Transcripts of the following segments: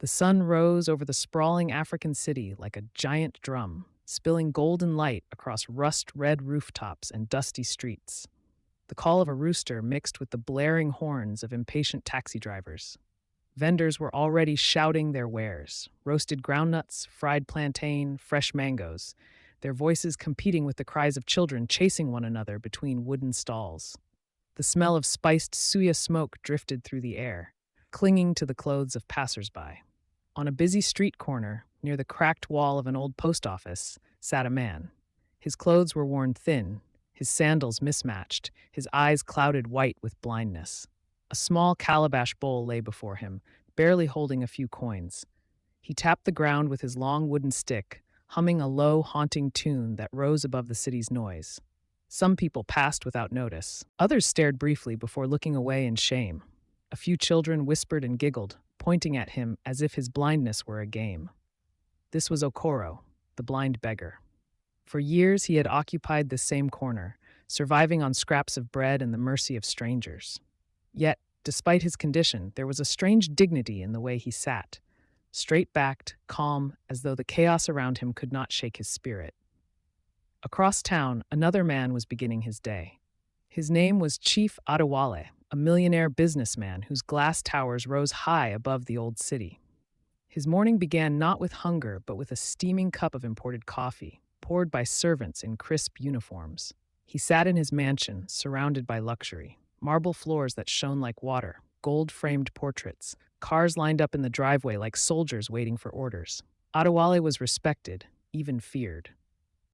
The sun rose over the sprawling African city like a giant drum, spilling golden light across rust-red rooftops and dusty streets. The call of a rooster mixed with the blaring horns of impatient taxi drivers. Vendors were already shouting their wares: roasted groundnuts, fried plantain, fresh mangoes, their voices competing with the cries of children chasing one another between wooden stalls. The smell of spiced suya smoke drifted through the air, clinging to the clothes of passersby. On a busy street corner, near the cracked wall of an old post office, sat a man. His clothes were worn thin, his sandals mismatched, his eyes clouded white with blindness. A small calabash bowl lay before him, barely holding a few coins. He tapped the ground with his long wooden stick, humming a low, haunting tune that rose above the city's noise. Some people passed without notice. Others stared briefly before looking away in shame. A few children whispered and giggled, pointing at him as if his blindness were a game. This was Okoro, the blind beggar. For years he had occupied this same corner, surviving on scraps of bread and the mercy of strangers. Yet, despite his condition, there was a strange dignity in the way he sat, straight-backed, calm, as though the chaos around him could not shake his spirit. Across town, another man was beginning his day. His name was Chief Adewale, a millionaire businessman whose glass towers rose high above the old city. His morning began not with hunger, but with a steaming cup of imported coffee, poured by servants in crisp uniforms. He sat in his mansion, surrounded by luxury: marble floors that shone like water, gold-framed portraits, cars lined up in the driveway like soldiers waiting for orders. Adewale was respected, even feared.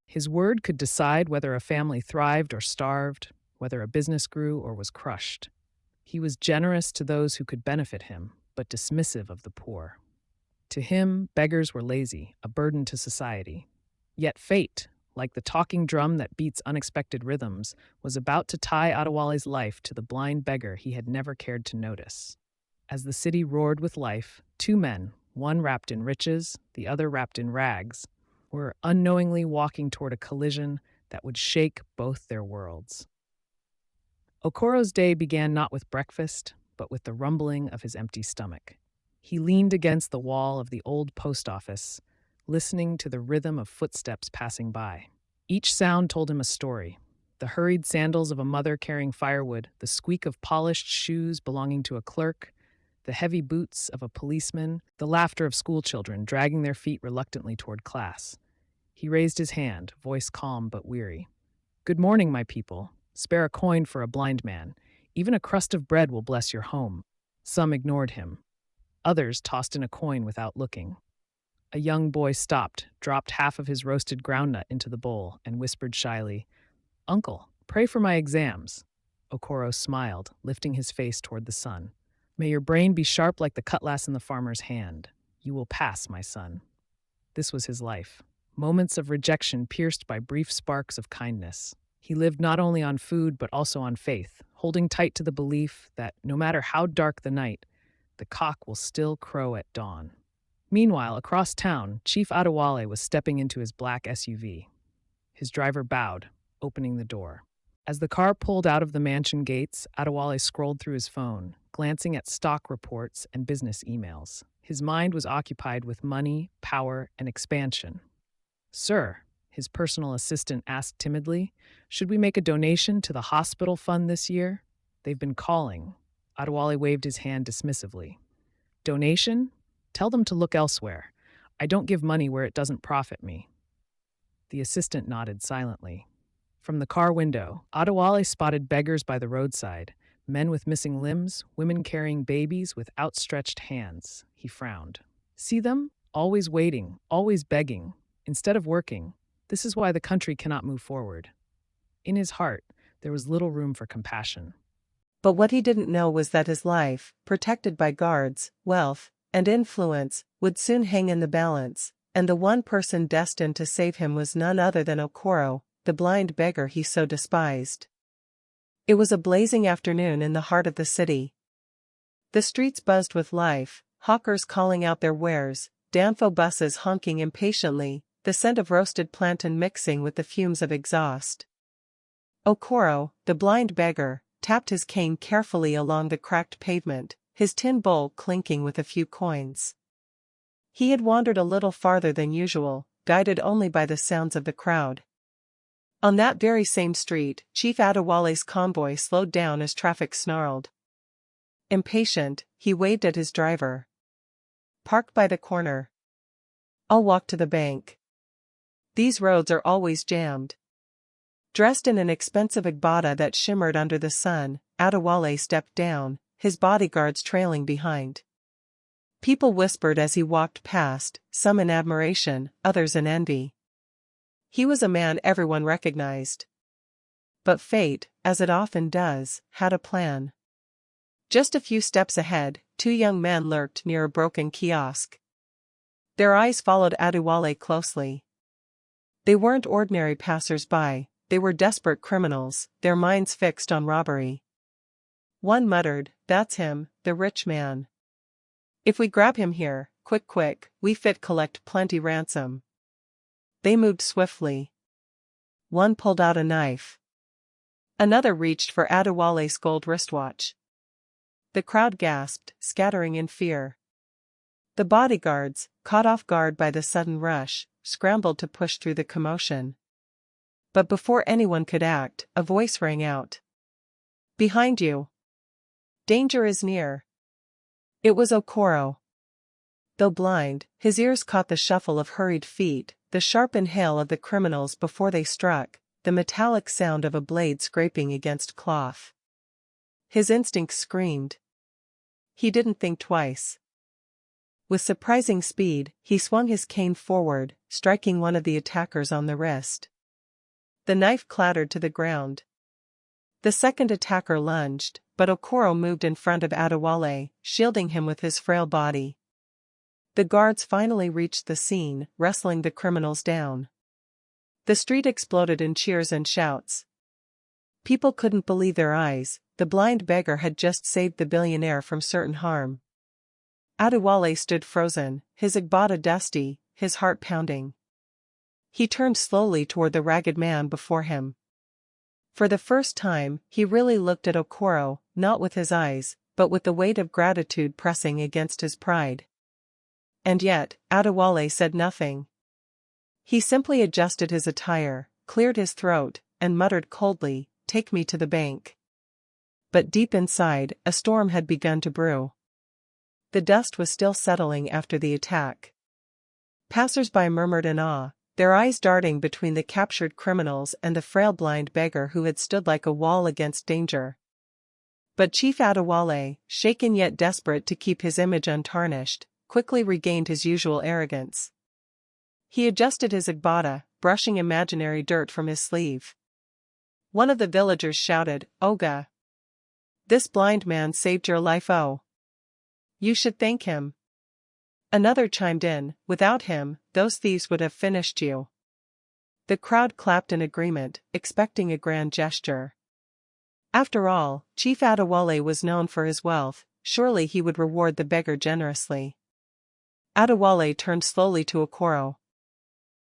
His word could decide whether a family thrived or starved, whether a business grew or was crushed. He was generous to those who could benefit him, but dismissive of the poor. To him, beggars were lazy, a burden to society. Yet fate, like the talking drum that beats unexpected rhythms, was about to tie Adewale's life to the blind beggar he had never cared to notice. As the city roared with life, two men, one wrapped in riches, the other wrapped in rags, were unknowingly walking toward a collision that would shake both their worlds. Okoro's day began not with breakfast, but with the rumbling of his empty stomach. He leaned against the wall of the old post office, listening to the rhythm of footsteps passing by. Each sound told him a story: the hurried sandals of a mother carrying firewood, the squeak of polished shoes belonging to a clerk, the heavy boots of a policeman, the laughter of schoolchildren dragging their feet reluctantly toward class. He raised his hand, voice calm but weary. "Good morning, my people. Spare a coin for a blind man. Even a crust of bread will bless your home." Some ignored him. Others tossed in a coin without looking. A young boy stopped, dropped half of his roasted groundnut into the bowl, and whispered shyly, "Uncle, pray for my exams." Okoro smiled, lifting his face toward the sun. "May your brain be sharp like the cutlass in the farmer's hand. You will pass, my son." This was his life. Moments of rejection pierced by brief sparks of kindness. He lived not only on food but also on faith, holding tight to the belief that no matter how dark the night, the cock will still crow at dawn. Meanwhile, across town, Chief Adewale was stepping into his black SUV. His driver bowed, opening the door. As the car pulled out of the mansion gates, Adewale scrolled through his phone, glancing at stock reports and business emails. His mind was occupied with money, power, and expansion. "Sir," his personal assistant asked timidly, "should we make a donation to the hospital fund this year? They've been calling." Adewale waved his hand dismissively. "Donation? Tell them to look elsewhere. I don't give money where it doesn't profit me." The assistant nodded silently. From the car window, Adewale spotted beggars by the roadside, men with missing limbs, women carrying babies with outstretched hands. He frowned. "See them? Always waiting, always begging, instead of working. This is why the country cannot move forward." In his heart, there was little room for compassion. But what he didn't know was that his life, protected by guards, wealth, and influence, would soon hang in the balance, and the one person destined to save him was none other than Okoro, the blind beggar he so despised. It was a blazing afternoon in the heart of the city. The streets buzzed with life, hawkers calling out their wares, danfo buses honking impatiently, the scent of roasted plantain mixing with the fumes of exhaust. Okoro, the blind beggar, tapped his cane carefully along the cracked pavement, his tin bowl clinking with a few coins. He had wandered a little farther than usual, guided only by the sounds of the crowd. On that very same street, Chief Adewale's convoy slowed down as traffic snarled. Impatient, he waved at his driver. "Park by the corner. I'll walk to the bank. These roads are always jammed." Dressed in an expensive agbada that shimmered under the sun, Adewale stepped down, his bodyguards trailing behind. People whispered as he walked past, some in admiration, others in envy. He was a man everyone recognized. But fate, as it often does, had a plan. Just a few steps ahead, two young men lurked near a broken kiosk. Their eyes followed Adewale closely. They weren't ordinary passers-by, they were desperate criminals, their minds fixed on robbery. One muttered, "That's him, the rich man. If we grab him here, quick, we fit collect plenty ransom." They moved swiftly. One pulled out a knife. Another reached for Adewale's gold wristwatch. The crowd gasped, scattering in fear. The bodyguards, caught off guard by the sudden rush, scrambled to push through the commotion. But before anyone could act, a voice rang out. "Behind you! Danger is near!" It was Okoro. Though blind, his ears caught the shuffle of hurried feet, the sharp inhale of the criminals before they struck, the metallic sound of a blade scraping against cloth. His instincts screamed. He didn't think twice. With surprising speed, he swung his cane forward, striking one of the attackers on the wrist. The knife clattered to the ground. The second attacker lunged, but Okoro moved in front of Adewale, shielding him with his frail body. The guards finally reached the scene, wrestling the criminals down. The street exploded in cheers and shouts. People couldn't believe their eyes. The blind beggar had just saved the billionaire from certain harm. Adewale stood frozen, his agbada dusty, his heart pounding. He turned slowly toward the ragged man before him. For the first time, he really looked at Okoro, not with his eyes, but with the weight of gratitude pressing against his pride. And yet, Adewale said nothing. He simply adjusted his attire, cleared his throat, and muttered coldly, "Take me to the bank." But deep inside, a storm had begun to brew. The dust was still settling after the attack. Passers-by murmured in awe, their eyes darting between the captured criminals and the frail blind beggar who had stood like a wall against danger. But Chief Adewale, shaken yet desperate to keep his image untarnished, quickly regained his usual arrogance. He adjusted his agbada, brushing imaginary dirt from his sleeve. One of the villagers shouted, "Oga! This blind man saved your life, oh! You should thank him." Another chimed in, "Without him, those thieves would have finished you." The crowd clapped in agreement, expecting a grand gesture. After all, Chief Adewale was known for his wealth, surely he would reward the beggar generously. Adewale turned slowly to Okoro.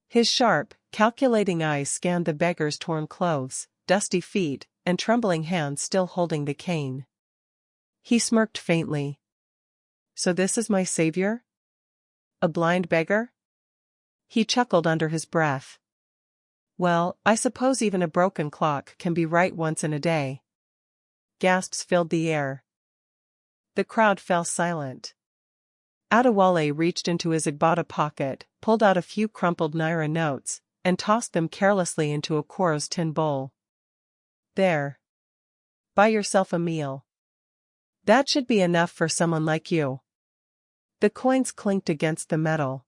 His sharp, calculating eyes scanned the beggar's torn clothes, dusty feet, and trembling hands still holding the cane. He smirked faintly. "So this is my savior? A blind beggar?" He chuckled under his breath. "Well, I suppose even a broken clock can be right once in a day." Gasps filled the air. The crowd fell silent. Adewale reached into his agbada pocket, pulled out a few crumpled naira notes, and tossed them carelessly into Okoro's tin bowl. "There. Buy yourself a meal. That should be enough for someone like you." The coins clinked against the metal.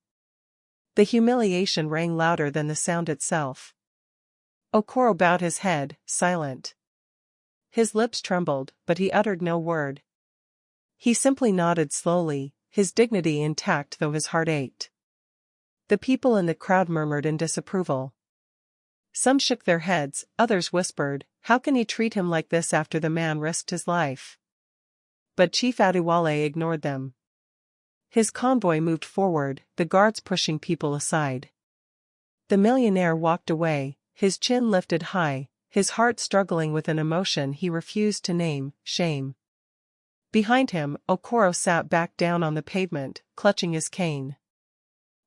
The humiliation rang louder than the sound itself. Okoro bowed his head, silent. His lips trembled, but he uttered no word. He simply nodded slowly, his dignity intact though his heart ached. The people in the crowd murmured in disapproval. Some shook their heads, others whispered, "How can he treat him like this after the man risked his life?" But Chief Adewale ignored them. His convoy moved forward, the guards pushing people aside. The millionaire walked away, his chin lifted high, his heart struggling with an emotion he refused to name, shame. Behind him, Okoro sat back down on the pavement, clutching his cane.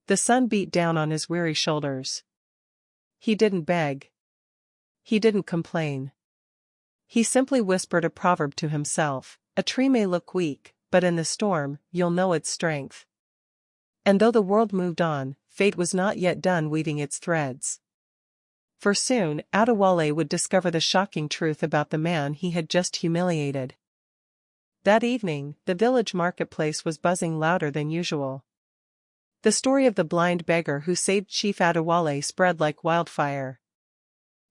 The sun beat down on his weary shoulders. He didn't beg. He didn't complain. He simply whispered a proverb to himself: a tree may look weak, but in the storm, you'll know its strength. And though the world moved on, fate was not yet done weaving its threads. For soon, Adewale would discover the shocking truth about the man he had just humiliated. That evening, the village marketplace was buzzing louder than usual. The story of the blind beggar who saved Chief Adewale spread like wildfire.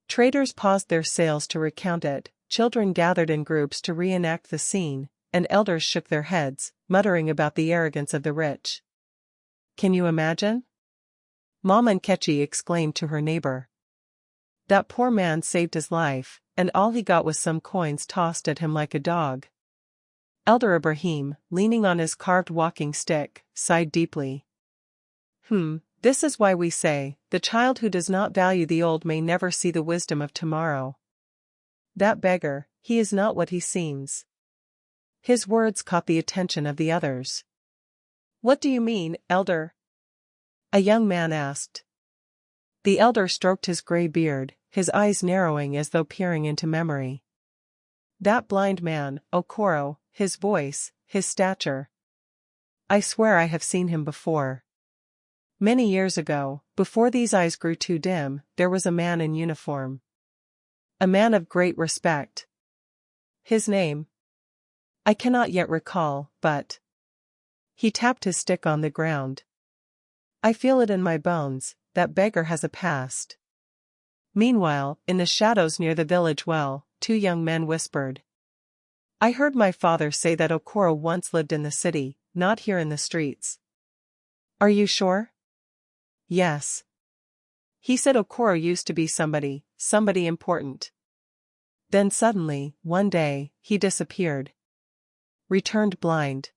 Traders paused their sales to recount it, children gathered in groups to reenact the scene, and elders shook their heads, muttering about the arrogance of the rich. "Can you imagine?" Mama Nkechi exclaimed to her neighbor. "That poor man saved his life, and all he got was some coins tossed at him like a dog." Elder Ibrahim, leaning on his carved walking stick, sighed deeply. This is why we say, the child who does not value the old may never see the wisdom of tomorrow. That beggar, he is not what he seems. His words caught the attention of the others. "What do you mean, elder?" a young man asked. The elder stroked his gray beard, his eyes narrowing as though peering into memory. "That blind man, Okoro, his voice, his stature. I swear I have seen him before. Many years ago, before these eyes grew too dim, there was a man in uniform. A man of great respect. His name? I cannot yet recall, but..." He tapped his stick on the ground. "I feel it in my bones, that beggar has a past." Meanwhile, in the shadows near the village well, two young men whispered. "I heard my father say that Okoro once lived in the city, not here in the streets." "Are you sure?" "Yes. He said Okoro used to be somebody important. Then suddenly, one day, he disappeared. Returned blind.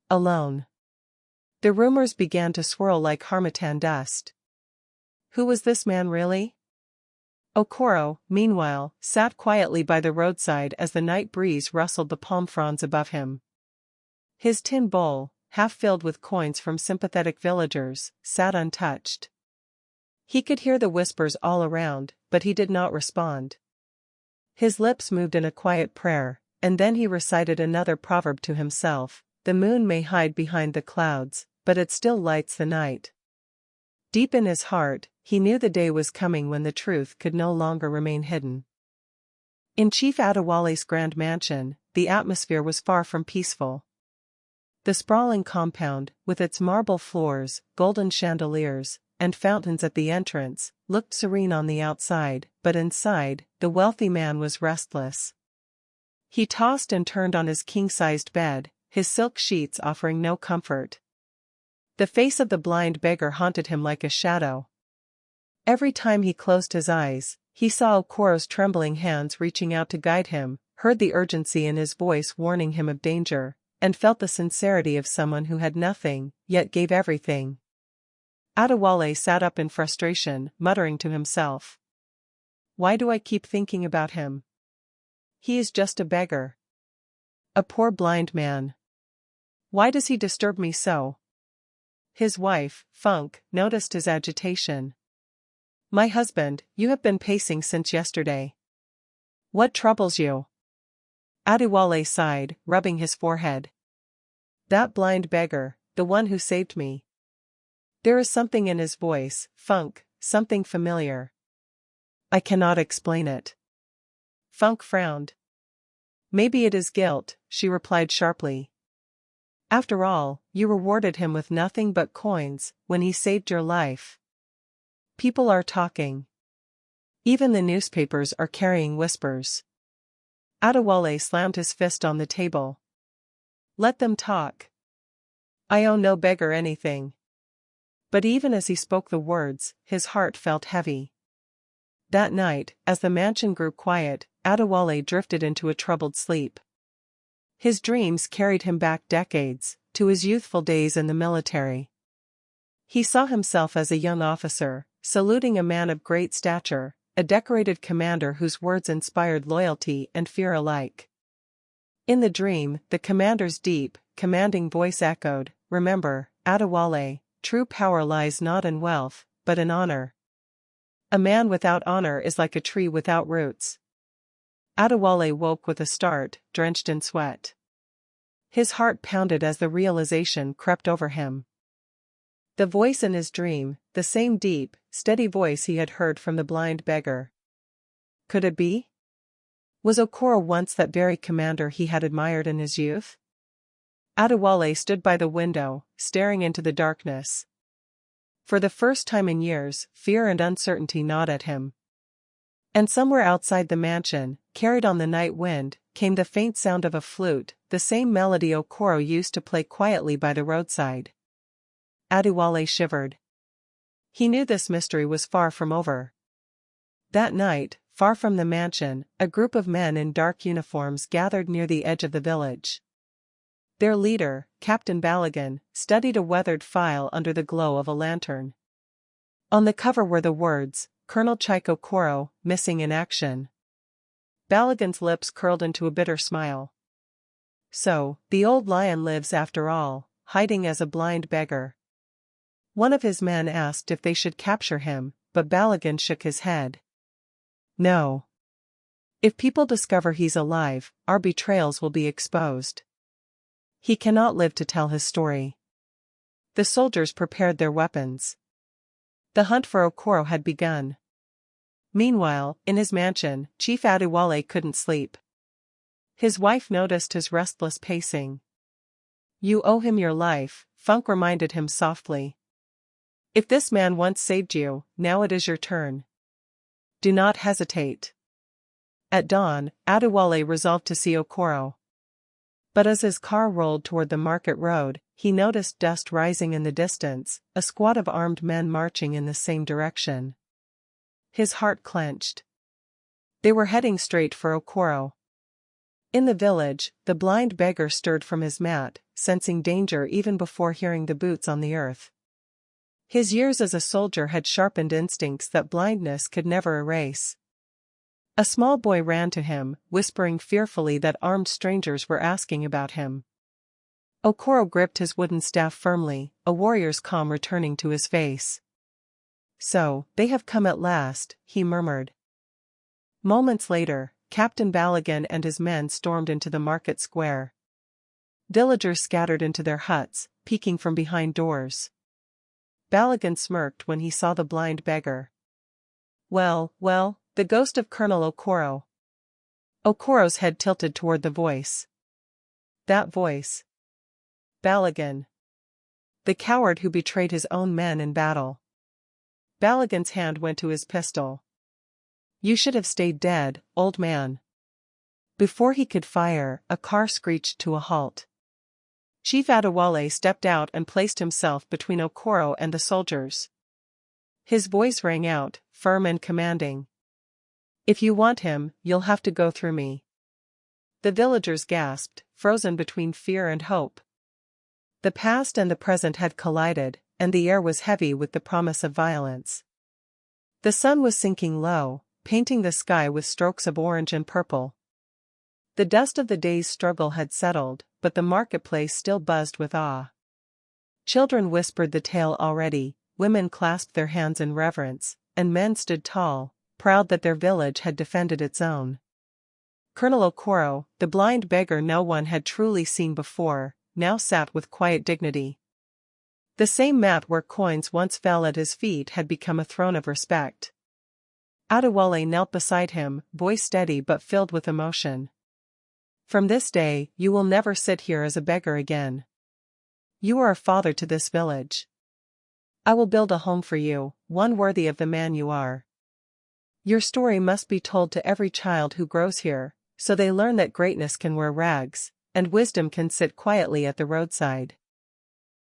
Alone." The rumors began to swirl like harmattan dust. Who was this man really? Okoro, meanwhile, sat quietly by the roadside as the night breeze rustled the palm fronds above him. His tin bowl, half filled with coins from sympathetic villagers, sat untouched. He could hear the whispers all around, but he did not respond. His lips moved in a quiet prayer, and then he recited another proverb to himself: "The moon may hide behind the clouds, but it still lights the night." Deep in his heart, he knew the day was coming when the truth could no longer remain hidden. In Chief Adewale's grand mansion, the atmosphere was far from peaceful. The sprawling compound, with its marble floors, golden chandeliers, and fountains at the entrance, looked serene on the outside, but inside, the wealthy man was restless. He tossed and turned on his king-sized bed, his silk sheets offering no comfort. The face of the blind beggar haunted him like a shadow. Every time he closed his eyes, he saw Okoro's trembling hands reaching out to guide him, heard the urgency in his voice warning him of danger, and felt the sincerity of someone who had nothing, yet gave everything. Adewale sat up in frustration, muttering to himself. "Why do I keep thinking about him? He is just a beggar. A poor blind man. Why does he disturb me so?" His wife, Funk, noticed his agitation. "My husband, you have been pacing since yesterday. What troubles you?" Adewale sighed, rubbing his forehead. "That blind beggar, the one who saved me." There is something in his voice, Funk, something familiar. "I cannot explain it." Funk frowned. "Maybe it is guilt," she replied sharply. "After all, you rewarded him with nothing but coins, when he saved your life. People are talking. Even the newspapers are carrying whispers." Adewale slammed his fist on the table. "Let them talk. I owe no beggar anything." But even as he spoke the words, his heart felt heavy. That night, as the mansion grew quiet, Adewale drifted into a troubled sleep. His dreams carried him back decades, to his youthful days in the military. He saw himself as a young officer, saluting a man of great stature, a decorated commander whose words inspired loyalty and fear alike. In the dream, the commander's deep, commanding voice echoed, "Remember, Adewale, true power lies not in wealth, but in honor. A man without honor is like a tree without roots. Adewale woke with a start, drenched in sweat. His heart pounded as the realization crept over him. The voice in his dream, the same deep, steady voice he had heard from the blind beggar. Could it be? Was Okoro once that very commander he had admired in his youth? Adewale stood by the window, staring into the darkness. For the first time in years, fear and uncertainty gnawed at him. And somewhere outside the mansion, carried on the night wind, came the faint sound of a flute, the same melody Okoro used to play quietly by the roadside. Adewale shivered. He knew this mystery was far from over. That night, far from the mansion, a group of men in dark uniforms gathered near the edge of the village. Their leader, Captain Balagan, studied a weathered file under the glow of a lantern. On the cover were the words, Colonel Chike Okoro, missing in action. Balagan's lips curled into a bitter smile. So, the old lion lives after all, hiding as a blind beggar. One of his men asked if they should capture him, but Balagan shook his head. No. If people discover he's alive, our betrayals will be exposed. He cannot live to tell his story. The soldiers prepared their weapons. The hunt for Okoro had begun. Meanwhile, in his mansion, Chief Adewale couldn't sleep. His wife noticed his restless pacing. You owe him your life, Funk reminded him softly. If this man once saved you, now it is your turn. Do not hesitate. At dawn, Adewale resolved to see Okoro. But as his car rolled toward the market road, he noticed dust rising in the distance, a squad of armed men marching in the same direction. His heart clenched. They were heading straight for Okoro. In the village, the blind beggar stirred from his mat, sensing danger even before hearing the boots on the earth. His years as a soldier had sharpened instincts that blindness could never erase. A small boy ran to him, whispering fearfully that armed strangers were asking about him. Okoro gripped his wooden staff firmly, a warrior's calm returning to his face. So, they have come at last, he murmured. Moments later, Captain Balagan and his men stormed into the market square. Villagers scattered into their huts, peeking from behind doors. Balagan smirked when he saw the blind beggar. Well, the ghost of Colonel Okoro. Okoro's head tilted toward the voice. That voice. Balagan. The coward who betrayed his own men in battle. Balagan's hand went to his pistol. You should have stayed dead, old man. Before he could fire, a car screeched to a halt. Chief Adewale stepped out and placed himself between Okoro and the soldiers. His voice rang out, firm and commanding. If you want him, you'll have to go through me. The villagers gasped, frozen between fear and hope. The past and the present had collided, and the air was heavy with the promise of violence. The sun was sinking low, painting the sky with strokes of orange and purple. The dust of the day's struggle had settled, but the marketplace still buzzed with awe. Children whispered the tale already, women clasped their hands in reverence, and men stood tall, proud that their village had defended its own. Colonel Okoro, the blind beggar no one had truly seen before, now sat with quiet dignity. The same mat where coins once fell at his feet had become a throne of respect. Adewale knelt beside him, voice steady but filled with emotion. From this day, you will never sit here as a beggar again. You are a father to this village. I will build a home for you, one worthy of the man you are. Your story must be told to every child who grows here, so they learn that greatness can wear rags, and wisdom can sit quietly at the roadside.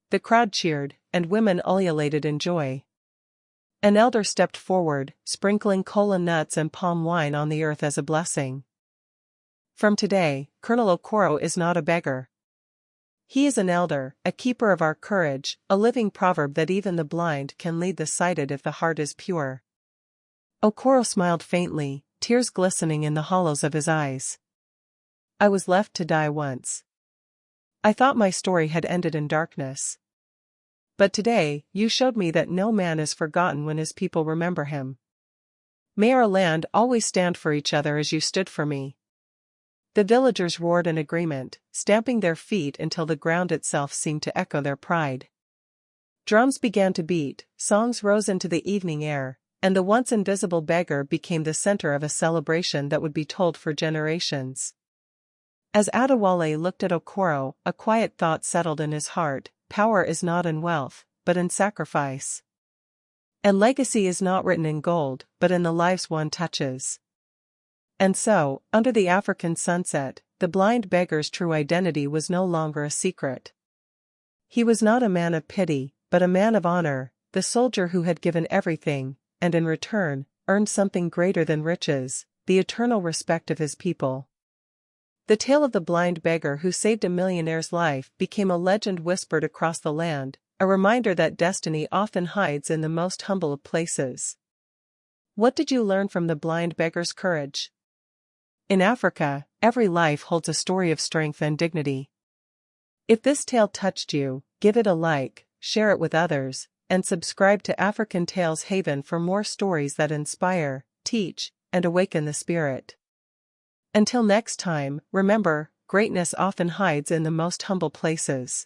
The crowd cheered, and women ululated in joy. An elder stepped forward, sprinkling cola nuts and palm wine on the earth as a blessing. From today, Colonel Okoro is not a beggar. He is an elder, a keeper of our courage, a living proverb that even the blind can lead the sighted if the heart is pure. Okoro smiled faintly, tears glistening in the hollows of his eyes. I was left to die once. I thought my story had ended in darkness. But today, you showed me that no man is forgotten when his people remember him. May our land always stand for each other as you stood for me." The villagers roared in agreement, stamping their feet until the ground itself seemed to echo their pride. Drums began to beat, songs rose into the evening air, and the once invisible beggar became the center of a celebration that would be told for generations. As Adewale looked at Okoro, a quiet thought settled in his heart: power is not in wealth, but in sacrifice. And legacy is not written in gold, but in the lives one touches. And so, under the African sunset, the blind beggar's true identity was no longer a secret. He was not a man of pity, but a man of honor, the soldier who had given everything, and in return, earned something greater than riches: the eternal respect of his people. The tale of the blind beggar who saved a millionaire's life became a legend whispered across the land, a reminder that destiny often hides in the most humble of places. What did you learn from the blind beggar's courage? In Africa, every life holds a story of strength and dignity. If this tale touched you, give it a like, share it with others, and subscribe to African Tales Haven for more stories that inspire, teach, and awaken the spirit. Until next time, remember, greatness often hides in the most humble places.